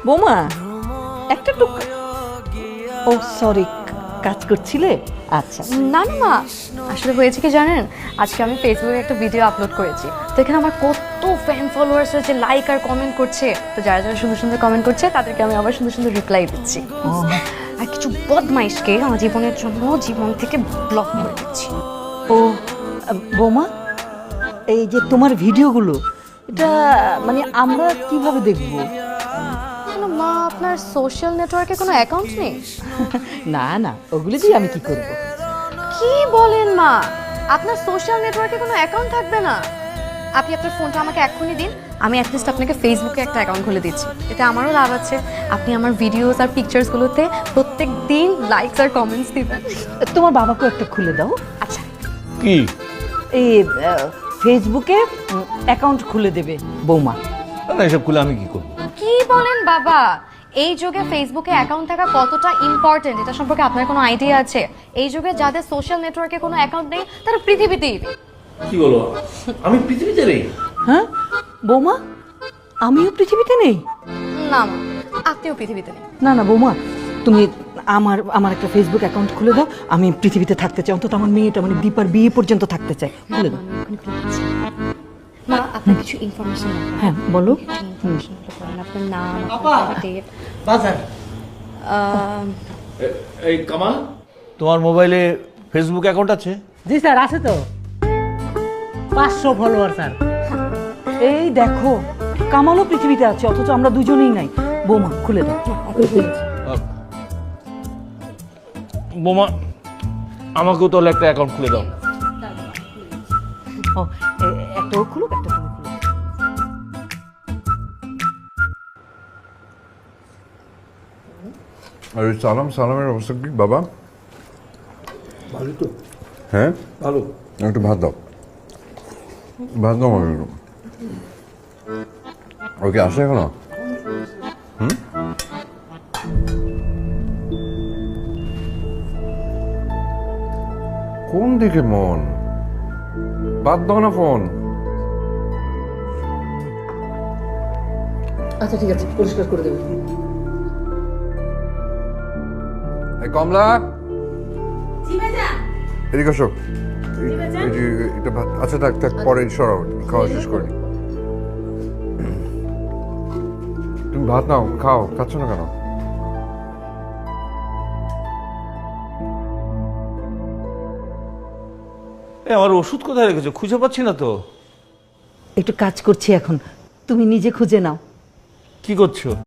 বোমা একটা টুক, ও সরি, কাজ করছিলে? আচ্ছা। না না মা, আসলে হয়েছে কি জানেন, আজকে আমি ফেসবুকে একটা ভিডিও আপলোড করেছি, তো এখানে আমার কত ফ্যান ফলোয়ার্স হয়েছে, লাইক আর কমেন্ট করছে। তো যারা যারা সুন্দর সুন্দর কমেন্ট করছে তাদেরকে আমি আবার সুন্দর সুন্দর রিপ্লাই দিচ্ছি। আর কিছু বদমাইশকে আমার জীবনের জন্য জীবন থেকে ব্লক করে দিচ্ছি। ও বোমা, এই যে তোমার ভিডিওগুলো, এটা মানে আমরা কিভাবে দেখবো? কেন মা, আপনার সোশ্যাল নেটওয়ার্কে কোনো অ্যাকাউন্ট নেই? না না, ওগুলো দিয়ে আমি কি করব? কি বলেন মা, আপনার সোশ্যাল নেটওয়ার্কে কোনো অ্যাকাউন্ট থাকবে না? আপনি আপনার ফোনটা আমাকে এক্ষুনি দিন, আমি অ্যাটলিস্ট আপনাকে ফেসবুকে একটা অ্যাকাউন্ট খুলে দিচ্ছি। এতে আমারও লাভ আছে, আপনি আমার ভিডিওস আর পিকচার্সগুলোতে প্রত্যেক দিন লাইকস আর কমেন্টস দিবেন। তোমার বাবাকেও একটা খুলে দাও। আচ্ছা, কি? এই ফেসবুকে অ্যাকাউন্ট খুলে দেবে বৌমা। না, এসব খুলে আমি কি করব? কি বলেন বাবা, এই যুগে ফেসবুকে অ্যাকাউন্ট থাকা কতটা ইম্পর্টেন্ট এটা সম্পর্কে আপনার কোনো আইডিয়া আছে? এই যুগে যাদের সোশ্যাল নেটওয়ার্কে কোনো অ্যাকাউন্ট নেই তারা পৃথিবীতেই নেই। কি বলো? আমি পৃথিবীতে নেই? হ্যাঁ বৌমা, আমিও পৃথিবীতে নেই? না মা, আপনিও পৃথিবীতে নেই। না না বৌমা, তুমি আমার আমার একটা ফেসবুক অ্যাকাউন্ট খুলে দাও। আমি পৃথিবীতে থাকতে চাই, অন্তত আমার মেয়েটা মানে দীপার বিয়ে পর্যন্ত থাকতে চাই। খুলে দাও। মা, আপনার কিছু ইনফরমেশন লাগবে। হ্যাঁ বলো। ইনফরমেশন করেন, আপনার নাম, আপনার ডেট। বাজার এই কামাল, তোমার মোবাইলে ফেসবুক অ্যাকাউন্ট আছে? জি স্যার, আছে তো 500 ফলোয়ার স্যার। এই দেখো, কামালও পৃথিবীতে আছে, অথচ আমরা দুজনেই নাই। বৌমা খুলে দাও। বোমা, আমাকেও তাহলে একটা অ্যাকাউন্ট খুলে দাও। ও, একটা ও খুলুক, একটা তুমি খুলো। আর ওই সালামের অবস্থা কি বাবা? ভালো তো, হ্যাঁ, ভালো। একটু ভাত দাও, ভাত দাও আমাকে একটু। ওকে আসে এখনো? কোন দিকে মন? বাদ দাও না ফোন। আচ্ছা ঠিক আছে, পরিষ্কার করে দেবো। এই কমলা, এদিকে আসো। এই যে এটা ভাত, আচ্ছা থাক থাক, পরে সরাও, খাওয়া শেষ করি। তুমি ভাত নাও, খাও। খাচ্ছ না কেন? আমার ওষুধ কোথায় রেখেছো? খুঁজে পাচ্ছি না তো। একটু কাজ করছি এখন, তুমি নিজে খুঁজে নাও। কি করছো?